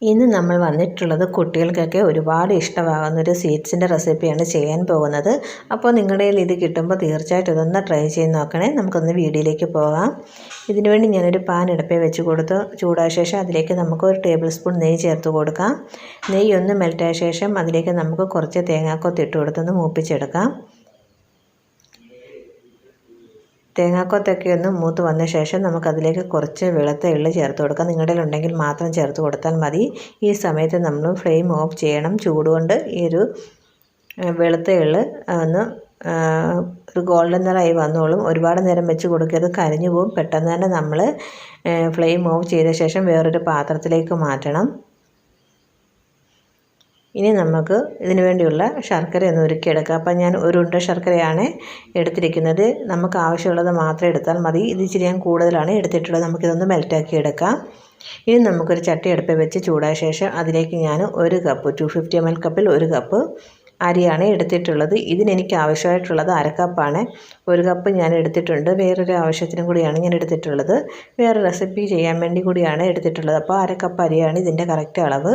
ഇന്ന് നമ്മൾ വന്നിട്ടുള്ളത് കുട്ടികൾക്കൊക്കെ ഒരുപാട് ഇഷ്ടമാകുന്നൊരു സ്വീറ്റ്സിൻ്റെ റെസിപ്പിയാണ് ചെയ്യാൻ പോകുന്നത്. അപ്പോൾ നിങ്ങളുടെ കയ്യിൽ ഇത് കിട്ടുമ്പോൾ തീർച്ചയായിട്ടും ഇതൊന്ന് ട്രൈ ചെയ്ത് നോക്കണേ. നമുക്കൊന്ന് വീഡിയോയിലേക്ക് പോകാം. ഇതിനുവേണ്ടി ഞാനൊരു പാൻ അടുപ്പിൽ വെച്ച് കൊടുത്തു. ചൂടായ ശേഷം അതിലേക്ക് നമുക്ക് 1 ടേബിൾ സ്പൂൺ നെയ്യ് ചേർത്ത് കൊടുക്കാം. നെയ്യ് ഒന്ന് മെൽറ്റായ ശേഷം അതിലേക്ക് നമുക്ക് കുറച്ച് തേങ്ങാക്കൊത്ത് ഇട്ട് കൊടുത്തൊന്ന് മൂപ്പിച്ചെടുക്കാം. തേങ്ങാക്കൊത്തൊക്കെ ഒന്ന് മൂത്ത് വന്ന ശേഷം നമുക്കതിലേക്ക് കുറച്ച് വെളുത്ത എള്ള് ചേർത്ത് കൊടുക്കാം. നിങ്ങളുടെ ഉണ്ടെങ്കിൽ മാത്രം ചേർത്ത് കൊടുത്താൽ മതി. ഈ സമയത്ത് നമ്മൾ ഫ്ലെയിം ഓഫ് ചെയ്യണം. ചൂടുകൊണ്ട് ഈ ഒരു വെളുത്ത എള്ള് ഒന്ന് ഒരു ഗോൾഡൻ നിറമായി വന്നോളും. ഒരുപാട് നേരം വെച്ച് കൊടുക്കരുത്, കരിഞ്ഞു പോകും. പെട്ടെന്ന് തന്നെ നമ്മൾ ഫ്ലെയിം ഓഫ് ചെയ്ത ശേഷം വേറൊരു പാത്രത്തിലേക്ക് മാറ്റണം. ഇനി നമുക്ക് ഇതിനു വേണ്ടിയുള്ള ശർക്കര ഒന്ന് ഉരുക്കിയെടുക്കാം. അപ്പം ഞാൻ ഒരു ഉരുണ്ട ശർക്കരയാണ് എടുത്തിരിക്കുന്നത്. നമുക്ക് ആവശ്യമുള്ളത് മാത്രം എടുത്താൽ മതി. ഇത് ഇച്ചിരി ഞാൻ കൂടുതലാണ് എടുത്തിട്ടുള്ളത്. നമുക്കിതൊന്ന് മെൽറ്റാക്കി എടുക്കാം. ഇനി നമുക്കൊരു ചട്ടി അടുപ്പിൽ വെച്ച് ചൂടായ ശേഷം അതിലേക്ക് ഞാൻ 1 കപ്പ് 250 ml കപ്പിൽ 1 കപ്പ് അരിയാണ് എടുത്തിട്ടുള്ളത്. ഇതിനെനിക്ക് ആവശ്യമായിട്ടുള്ളത് 1/2 കപ്പാണ്. 1 കപ്പ് ഞാൻ എടുത്തിട്ടുണ്ട്. വേറൊരു ആവശ്യത്തിനും കൂടിയാണ് ഞാൻ എടുത്തിട്ടുള്ളത്. വേറെ റെസിപ്പി ചെയ്യാൻ വേണ്ടി കൂടിയാണ് എടുത്തിട്ടുള്ളത്. അപ്പോൾ 1/2 കപ്പ് അരിയാണ് ഇതിൻ്റെ കറക്റ്റ് അളവ്.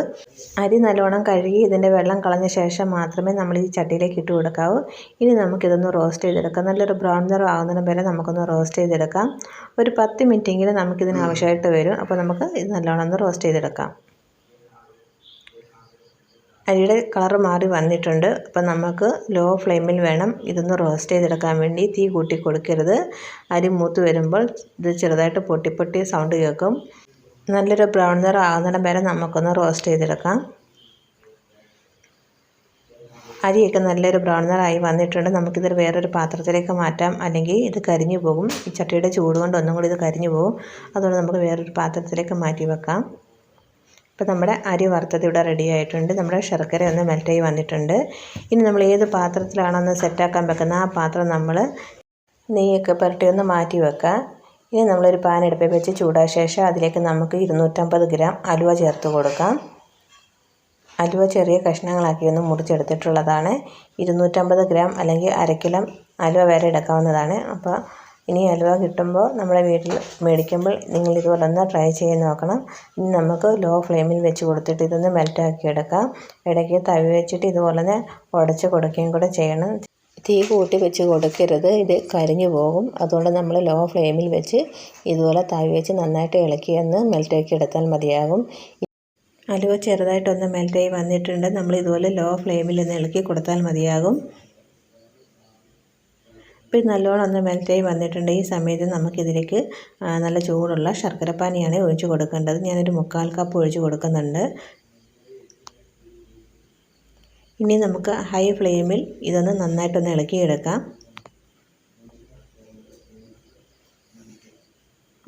അരി നല്ലോണം കഴുകി ഇതിൻ്റെ വെള്ളം കളഞ്ഞ ശേഷം മാത്രമേ നമ്മൾ ഈ ചട്ടിയിലേക്ക് ഇട്ട് കൊടുക്കാവൂ. ഇനി നമുക്കിതൊന്ന് റോസ്റ്റ് ചെയ്തെടുക്കാം. നല്ലൊരു ബ്രൗൺ നിറം ആകുന്നതിന് വരെ നമുക്കൊന്ന് റോസ്റ്റ് ചെയ്തെടുക്കാം. ഒരു 10 മിനിറ്റെങ്കിലും നമുക്കിതിന് ആവശ്യമായിട്ട് വരും. അപ്പോൾ നമുക്ക് ഇത് നല്ലോണം ഒന്ന് റോസ്റ്റ് ചെയ്തെടുക്കാം. അരിയുടെ കളർ മാറി വന്നിട്ടുണ്ട്. അപ്പം നമുക്ക് ലോ ഫ്ലെയിമിൽ വേണം ഇതൊന്ന് റോസ്റ്റ് ചെയ്തെടുക്കാൻ വേണ്ടി. തീ കൂട്ടി കൊടുക്കരുത്. അരി മൂത്ത് വരുമ്പോൾ ഇത് ചെറുതായിട്ട് പൊട്ടി പൊട്ടി സൗണ്ട് കേൾക്കും. നല്ലൊരു ബ്രൗൺ നിറം ആകുന്നിടം വരെ നമുക്കൊന്ന് റോസ്റ്റ് ചെയ്തെടുക്കാം. അരിയൊക്കെ നല്ലൊരു ബ്രൗൺ നിറമായി വന്നിട്ടുണ്ട്. നമുക്കിത് വേറൊരു പാത്രത്തിലേക്ക് മാറ്റാം, അല്ലെങ്കിൽ ഇത് കരിഞ്ഞു പോകും. ഈ ചട്ടിയുടെ ചൂട് കൊണ്ട് ഒന്നും കൂടി ഇത് കരിഞ്ഞു പോകും. അതുകൊണ്ട് നമുക്ക് വേറൊരു പാത്രത്തിലേക്ക് മാറ്റി വെക്കാം. ഇപ്പോൾ നമ്മുടെ അരി വറുത്തത് ഇവിടെ റെഡി ആയിട്ടുണ്ട്. നമ്മുടെ ശർക്കര ഒന്ന് മെൽറ്റായി വന്നിട്ടുണ്ട്. ഇനി നമ്മൾ ഏത് പാത്രത്തിലാണോ സെറ്റാക്കാൻ വെക്കുന്നത് ആ പാത്രം നമ്മൾ നെയ്യൊക്കെ പുരട്ടി ഒന്ന് മാറ്റി വെക്കുക. ഇനി നമ്മളൊരു പാൻ അടുപ്പിൽ വെച്ച് ചൂടായ ശേഷം അതിലേക്ക് നമുക്ക് 250 ഗ്രാം അലുവ ചേർത്ത് കൊടുക്കാം. അലുവ ചെറിയ കഷ്ണങ്ങളാക്കി ഒന്ന് മുറിച്ചെടുത്തിട്ടുള്ളതാണ്. 250 ഗ്രാം അല്ലെങ്കിൽ 1/2 കിലോ അലുവ വരെ എടുക്കാവുന്നതാണ്. അപ്പോൾ ഇനി അലുവ കിട്ടുമ്പോൾ നമ്മുടെ വീട്ടിൽ മേടിക്കുമ്പോൾ നിങ്ങൾ ഇതുപോലെ ഒന്ന് ട്രൈ ചെയ്ത് നോക്കണം. ഇനി നമുക്ക് ലോ ഫ്ലെയിമിൽ വെച്ച് കൊടുത്തിട്ട് ഇതൊന്ന് മെൽറ്റാക്കി എടുക്കാം. ഇടയ്ക്ക് തവി വെച്ചിട്ട് ഇതുപോലെ തന്നെ ഉടച്ച് കൊടുക്കുകയും കൂടെ ചെയ്യണം. തീ കൂട്ടി വെച്ച് കൊടുക്കരുത്, ഇത് കരിഞ്ഞു പോകും. അതുകൊണ്ട് നമ്മൾ ലോ ഫ്ലെയിമിൽ വെച്ച് ഇതുപോലെ തവി വെച്ച് നന്നായിട്ട് ഇളക്കി ഒന്ന് മെൽറ്റാക്കി എടുത്താൽ മതിയാകും. അലുവ ചെറുതായിട്ടൊന്ന് മെൽറ്റായി വന്നിട്ടുണ്ട്. നമ്മൾ ഇതുപോലെ ലോ ഫ്ലെയിമിൽ ഒന്ന് ഇളക്കി കൊടുത്താൽ മതിയാകും. ഇപ്പോൾ നല്ലോണം ഒന്ന് മെൽറ്റായി വന്നിട്ടുണ്ട്. ഈ സമയത്ത് നമുക്കിതിലേക്ക് നല്ല ചൂടുള്ള ശർക്കരപ്പാനിയാണ് ഒഴിച്ച് കൊടുക്കേണ്ടത്. ഞാനൊരു 3/4 കപ്പ് ഒഴിച്ച് കൊടുക്കുന്നുണ്ട്. ഇനി നമുക്ക് ഹൈ ഫ്ലെയിമിൽ ഇതൊന്ന് നന്നായിട്ടൊന്ന് ഇളക്കിയെടുക്കാം.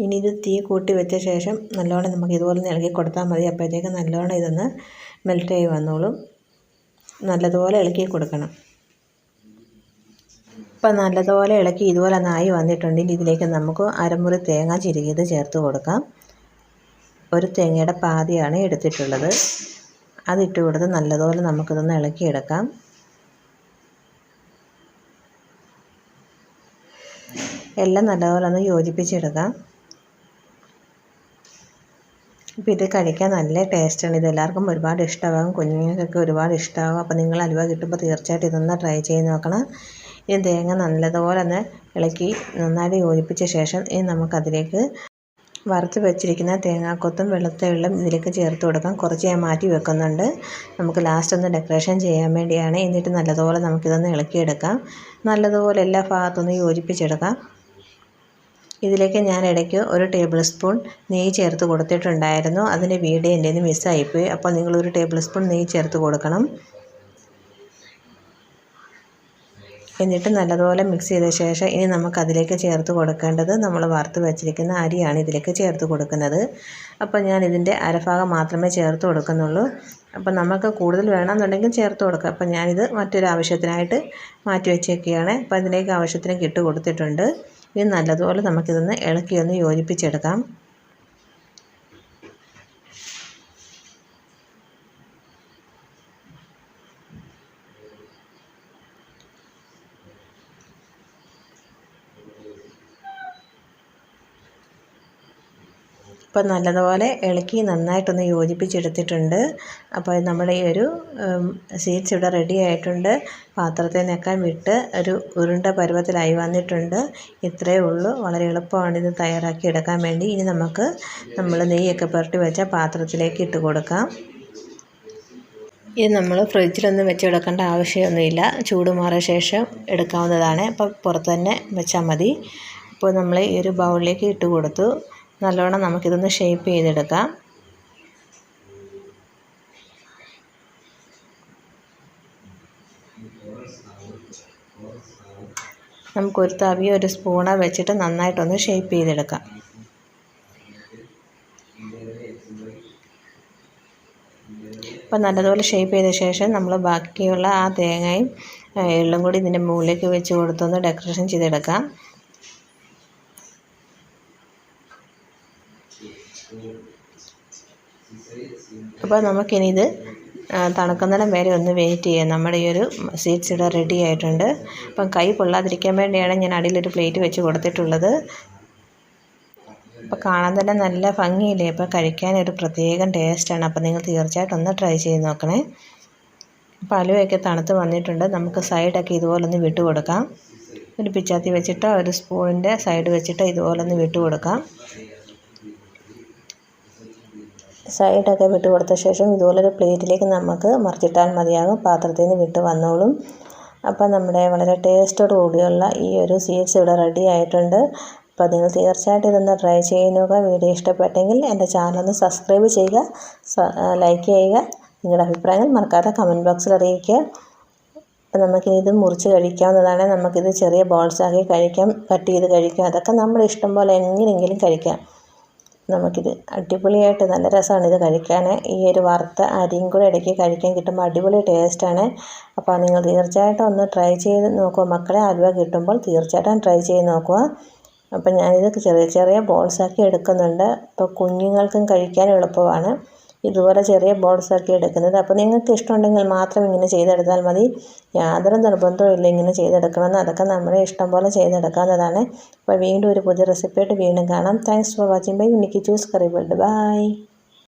ഇനി ഇത് തീ കൂട്ടി വെച്ച ശേഷം നല്ലോണം നമുക്ക് ഇതുപോലെ ഇളക്കി കൊടുത്താൽ മതി. അപ്പോഴത്തേക്ക് നല്ലോണം ഇതൊന്ന് മെൽറ്റായി വന്നോളും. നല്ലതുപോലെ ഇളക്കി കൊടുക്കണം. ഇപ്പോൾ നല്ലതുപോലെ ഇളക്കി ഇതുപോലെ ഒന്നായി വന്നിട്ടുണ്ടെങ്കിൽ ഇതിലേക്ക് നമുക്ക് 1/2 മുറി തേങ്ങ ചിരകിയത് ചേർത്ത് കൊടുക്കാം. ഒരു തേങ്ങയുടെ പാതിയാണ് എടുത്തിട്ടുള്ളത്. അതിട്ട് കൊടുത്ത് നല്ലതുപോലെ നമുക്കിതൊന്ന് ഇളക്കിയെടുക്കാം. എല്ലാം നല്ലതുപോലെ ഒന്ന് യോജിപ്പിച്ചെടുക്കാം. അപ്പോൾ ഇത് കഴിക്കാൻ നല്ല ടേസ്റ്റാണ്. ഇത് എല്ലാവർക്കും ഒരുപാട് ഇഷ്ടമാകും. കുഞ്ഞുങ്ങൾക്കൊക്കെ ഒരുപാട് ഇഷ്ടമാകും. അപ്പോൾ നിങ്ങൾ അലുവ കിട്ടുമ്പോൾ തീർച്ചയായിട്ടും ഇതൊന്ന് ട്രൈ ചെയ്ത് നോക്കണം. ഇനി തേങ്ങ നല്ലതുപോലെ ഒന്ന് ഇളക്കി നന്നായിട്ട് യോജിപ്പിച്ച ശേഷം ഇനി നമുക്കതിലേക്ക് വറുത്ത് വെച്ചിരിക്കുന്ന തേങ്ങാക്കൊത്തും വെളുത്ത എള്ളും ഇതിലേക്ക് ചേർത്ത് കൊടുക്കാം. കുറച്ച് ഞാൻ മാറ്റി വെക്കുന്നുണ്ട്. നമുക്ക് ലാസ്റ്റ് ഒന്ന് ഡെക്കറേഷൻ ചെയ്യാൻ വേണ്ടിയാണ്. എന്നിട്ട് നല്ലതുപോലെ നമുക്കിതൊന്ന് ഇളക്കിയെടുക്കാം. നല്ലതുപോലെ എല്ലാ ഭാഗത്തൊന്ന് യോജിപ്പിച്ചെടുക്കാം. ഇതിലേക്ക് ഞാൻ ഇടയ്ക്ക് 1 ടേബിൾ സ്പൂൺ നെയ്യ് ചേർത്ത് കൊടുത്തിട്ടുണ്ടായിരുന്നു. അതിൻ്റെ വീഡിയോ എൻ്റെ നിന്ന് മിസ്സായിപ്പോയി. അപ്പോൾ നിങ്ങൾ 1 ടേബിൾ സ്പൂൺ നെയ്യ് ചേർത്ത് കൊടുക്കണം. എന്നിട്ട് നല്ലതുപോലെ മിക്സ് ചെയ്ത ശേഷം ഇനി നമുക്കതിലേക്ക് ചേർത്ത് കൊടുക്കേണ്ടത് നമ്മൾ വറുത്ത് വെച്ചിരിക്കുന്ന അരിയാണ് ഇതിലേക്ക് ചേർത്ത് കൊടുക്കുന്നത്. അപ്പോൾ ഞാൻ ഇതിൻ്റെ അരഭാഗം മാത്രമേ ചേർത്ത് കൊടുക്കുന്നുള്ളൂ. അപ്പോൾ നമുക്ക് കൂടുതൽ വേണമെന്നുണ്ടെങ്കിൽ ചേർത്ത് കൊടുക്കാം. അപ്പോൾ ഞാനിത് മറ്റൊരു ആവശ്യത്തിനായിട്ട് മാറ്റി വെച്ചേക്കുകയാണ്. അപ്പോൾ അതിലേക്ക് ആവശ്യത്തിന് ഇട്ട് കൊടുത്തിട്ടുണ്ട്. ഇനി നല്ലതുപോലെ നമുക്കിതൊന്ന് ഇളക്കി ഒന്ന് യോജിപ്പിച്ചെടുക്കാം. അപ്പോൾ നല്ലതുപോലെ ഇളക്കി നന്നായിട്ടൊന്ന് യോജിപ്പിച്ചെടുത്തിട്ടുണ്ട്. അപ്പോൾ നമ്മുടെ ഈ ഒരു സീഡ്സ് ഇവിടെ റെഡി ആയിട്ടുണ്ട്. പാത്രത്തിൽ നിന്നൊക്കെ വിട്ട് ഒരു ഉരുണ്ട പരുവത്തിലായി വന്നിട്ടുണ്ട്. ഇത്രയേ ഉള്ളൂ. വളരെ എളുപ്പമാണ് ഇത് തയ്യാറാക്കി എടുക്കാൻ വേണ്ടി. ഇനി നമുക്ക് നമ്മൾ നെയ്യൊക്കെ പുരട്ടി വെച്ച പാത്രത്തിലേക്ക് ഇട്ട് കൊടുക്കാം. ഇത് നമ്മൾ ഫ്രിഡ്ജിലൊന്നും വെച്ച് എടുക്കേണ്ട ആവശ്യമൊന്നുമില്ല. ചൂട് മാറിയ ശേഷം എടുക്കാവുന്നതാണ്. അപ്പോൾ പുറത്ത് തന്നെ വെച്ചാൽ മതി. അപ്പോൾ നമ്മൾ ഈ ഒരു ബൗളിലേക്ക് ഇട്ട് കൊടുത്തു. നല്ലോണം നമുക്കിതൊന്ന് ഷേപ്പ് ചെയ്തെടുക്കാം. നമുക്കൊരു തവിയോ ഒരു സ്പൂണോ വെച്ചിട്ട് നന്നായിട്ടൊന്ന് ഷേപ്പ് ചെയ്തെടുക്കാം. അപ്പോൾ നല്ലതുപോലെ ഷേപ്പ് ചെയ്ത ശേഷം നമ്മൾ ബാക്കിയുള്ള ആ തേങ്ങയും എള്ളും കൂടി ഇതിൻ്റെ മുകളിലേക്ക് വെച്ച് കൊടുത്തൊന്ന് ഡെക്കറേഷൻ ചെയ്തെടുക്കാം. അപ്പോൾ നമുക്കിനി ഇത് തണുക്കുന്നിടം വരെ ഒന്ന് വെയിറ്റ് ചെയ്യാം. നമ്മുടെ ഈ ഒരു സീഡ്സ് ഇവിടെ റെഡി ആയിട്ടുണ്ട്. അപ്പം കൈ പൊള്ളാതിരിക്കാൻ വേണ്ടിയാണ് ഞാൻ അടിയിലൊരു പ്ലേറ്റ് വെച്ച് കൊടുത്തിട്ടുള്ളത്. അപ്പോൾ കാണാൻ തന്നെ നല്ല ഭംഗിയില്ലേ. അപ്പോൾ കഴിക്കാനൊരു പ്രത്യേകം ടേസ്റ്റാണ്. അപ്പോൾ നിങ്ങൾ തീർച്ചയായിട്ടും ഒന്ന് ട്രൈ ചെയ്ത് നോക്കണേ. അപ്പോൾ അലുവയൊക്കെ തണുത്ത് വന്നിട്ടുണ്ട്. നമുക്ക് സൈഡൊക്കെ ഇതുപോലൊന്ന് വിട്ട് കൊടുക്കാം. ഒരു പിച്ചാത്തി വെച്ചിട്ടോ ഒരു സ്പൂണിൻ്റെ സൈഡ് വെച്ചിട്ടോ ഇതുപോലൊന്ന് വിട്ട് കൊടുക്കാം. സൈഡൊക്കെ വിട്ട് കൊടുത്ത ശേഷം ഇതുപോലൊരു പ്ലേറ്റിലേക്ക് നമുക്ക് മറിച്ചിട്ടാൽ മതിയാകും. പാത്രത്തിൽ നിന്ന് വിട്ട് വന്നോളും. അപ്പോൾ നമ്മുടെ വളരെ ടേസ്റ്റോട് കൂടിയുള്ള ഈ ഒരു സീഡ്സ് ഇവിടെ റെഡി ആയിട്ടുണ്ട്. അപ്പോൾ നിങ്ങൾ തീർച്ചയായിട്ടും ഇതൊന്ന് ട്രൈ ചെയ്യുക. വീഡിയോ ഇഷ്ടപ്പെട്ടെങ്കിൽ എൻ്റെ ചാനലൊന്ന് സബ്സ്ക്രൈബ് ചെയ്യുക, ലൈക്ക് ചെയ്യുക. നിങ്ങളുടെ അഭിപ്രായങ്ങൾ മറക്കാതെ കമൻറ്റ് ബോക്സിൽ അറിയിക്കുക. അപ്പോൾ നമുക്കിനി ഇത് മുറിച്ച് കഴിക്കാവുന്നതാണ്. നമുക്കിത് ചെറിയ ബോൾസാക്കി കഴിക്കാം, കട്ട് ചെയ്ത് കഴിക്കാം. അതൊക്കെ നമ്മുടെ ഇഷ്ടം പോലെ എങ്ങനെയെങ്കിലും കഴിക്കാം. നമുക്കിത് അടിപൊളിയായിട്ട് നല്ല രസമാണ് ഇത് കഴിക്കാൻ. ഈ ഒരു വറുത്ത അരിയും കൂടെ ഇടയ്ക്ക് കഴിക്കാൻ കിട്ടുമ്പോൾ അടിപൊളി ടേസ്റ്റാണ്. അപ്പോൾ നിങ്ങൾ തീർച്ചയായിട്ടും ഒന്ന് ട്രൈ ചെയ്ത് നോക്കുക മക്കളെ. ഹൽവ കിട്ടുമ്പോൾ തീർച്ചയായിട്ടും ട്രൈ ചെയ്ത് നോക്കുക. അപ്പം ഞാനിത് ചെറിയ ചെറിയ ബോൾസാക്കി എടുക്കുന്നുണ്ട്. അപ്പോൾ കുഞ്ഞുങ്ങൾക്കും കഴിക്കാൻ എളുപ്പമാണ് ഇതുപോലെ ചെറിയ ബോൾസാക്കി എടുക്കുന്നത്. അപ്പോൾ നിങ്ങൾക്ക് ഇഷ്ടമുണ്ടെങ്കിൽ മാത്രം ഇങ്ങനെ ചെയ്തെടുത്താൽ മതി. യാതൊരു നിർബന്ധവും ഇല്ല ഇങ്ങനെ ചെയ്തെടുക്കണമെന്ന്. അതൊക്കെ നമ്മുടെ ഇഷ്ടം പോലെ ചെയ്തെടുക്കാവുന്നതാണ്. അപ്പോൾ വീണ്ടും ഒരു പുതിയ റെസിപ്പിയായിട്ട് വീണ്ടും കാണാം. താങ്ക്സ് ഫോർ വാച്ചിങ് ബൈ യുനിക്കി ചൂസ് കറി വേൾഡ്. ബൈ.